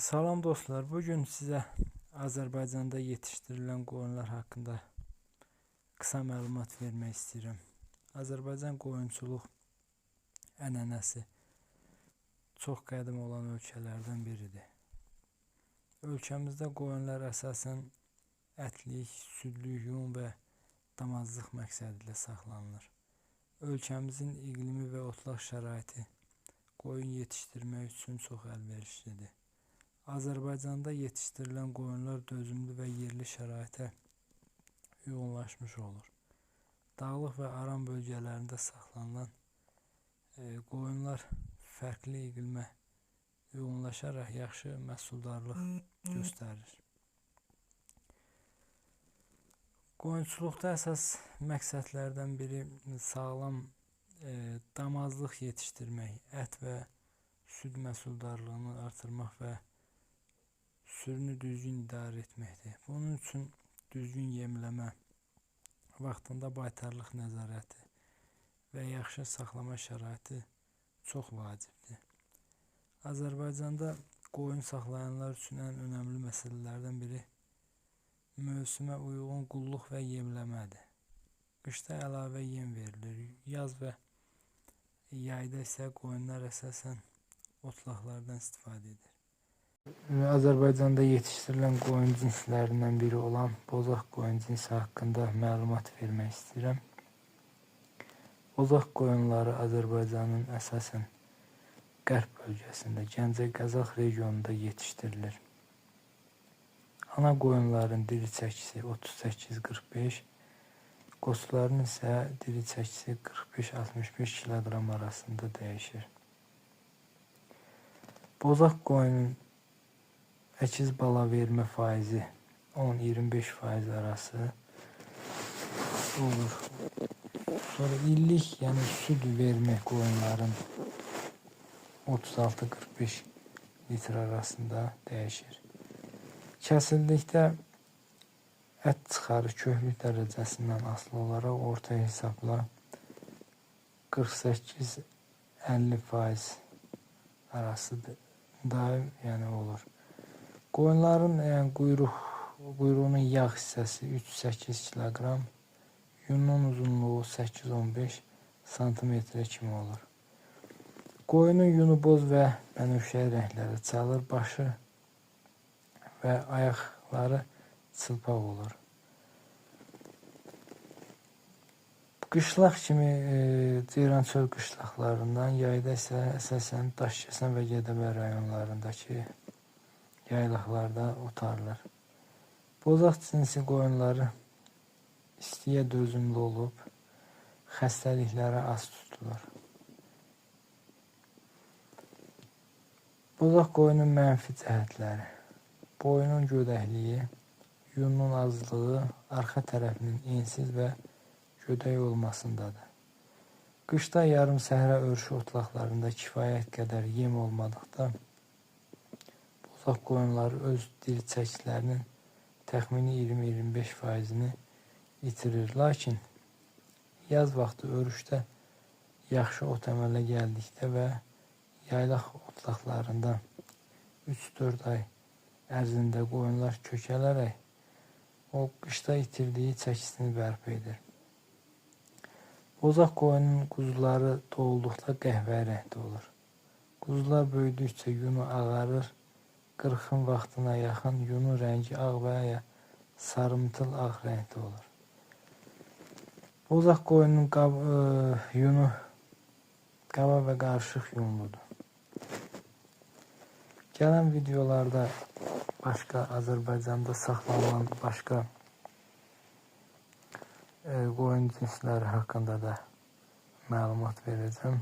Salam dostlar, bugün sizə Azərbaycanda yetişdirilən qoyunlar haqqında qısa məlumat vermək istəyirəm. Azərbaycan qoyunçuluq ənənəsi çox qədim olan ölkələrdən biridir. Ölkəmizdə qoyunlar əsasən ətlik, südlük, yun və damazlıq məqsədi ilə saxlanılır. Ölkəmizin iqlimi və otlaq şəraiti qoyun yetişdirmək üçün çox əlverişlidir. Azərbaycanda yetişdirilən qoyunlar dözümlü və yerli şəraitə uyğunlaşmış olur. Dağlıq və aran bölgələrində saxlanılan qoyunlar fərqli iqlimə uyğunlaşaraq yaxşı məhsuldarlıq göstərir. Qoyunçuluqda əsas məqsədlərdən biri sağlam damazlıq yetişdirmək, ət və süd məhsuldarlığını artırmaq və sürünü düzgün idarə etməkdir. Bunun üçün düzgün yemləmə, vaxtında baytarlıq nəzarəti və yaxşı saxlama şəraiti çox vacibdir. Azərbaycanda qoyun saxlayanlar üçün ən önəmli məsələlərdən biri mövsümə uyğun qulluq və yemləmədir. Qışda əlavə yem verilir, yaz və yayda isə qoyunlar əsasən otlaqlardan istifadə edir. Azərbaycanda yetişdirilən qoyun cinslərindən biri olan bozaq qoyun cinsi haqqında məlumat vermək istəyirəm. Bozaq qoyunları Azərbaycanın əsasən qərb bölgəsində, Gəncə-Qazax regionunda yetişdirilir. Ana qoyunların diri çəkisi 38-45, qoçların isə diri çəkisi 45-65 kiloqram arasında dəyişir. Bozaq qoyunun əkiz bala vermə faizi 10-25% arası olur. Sonra illik, yəni süd vermə qoyunların 36-45 litr arasında dəyişir. Kəsildikdə ət çıxarı köhlük dərəcəsindən asılı olaraq orta hesabla 48-50% arasıdır da olur. Qoyunların quyruğunun yağ hissəsi 3-8 kiloqram, yunun uzunluğu 8-15 sm kimi olur. Qoyunun yunu boz və bənövşəyi rənglərdə çalır, başı və ayaqları çılpaq olur. Qışlaq kimi Ceyrançöl qışlaqlarından, yayda isə əsasən Daşkəsən və Gədəbəy rayonlarındakı yaylaqlarda otarılır. Bozaq cinsi qoyunları istiyə dözümlü olub, xəstəliklərə az tutulur. Bozaq qoyunun mənfi cəhətləri: boynun gödəkliyi, yunun azlığı, arxa tərəfinin ensiz və gödək olmasındadır. Qışda yarım səhra örüşü otlaqlarında kifayət qədər yem olmadıqda, bozaq qoyunları öz diri çəkilərinin təxmini 20-25%-ni itirir. Lakin yaz vaxtı örüşdə yaxşı ot əmələ gəldikdə və yaylaq otlaqlarında 3-4 ay ərzində qoyunlar kökələrək o qışda itirdiyi çəkisini bərpa edir. Bozaq qoyunun quzuları doğulduqda qəhvəyi rəngdə olur. Quzular böyüdükcə yunu ağarır, qırxım vaxtına yaxın yunun rəngi ağ və ya sarımtıl ağ rəngdə olur. Bozaq qoyunun yunu qaba və qarışıq yunludur. Gələn videolarda başqa Azərbaycanda saxlanılan başqa qoyun cinsləri haqqında da məlumat verəcəm.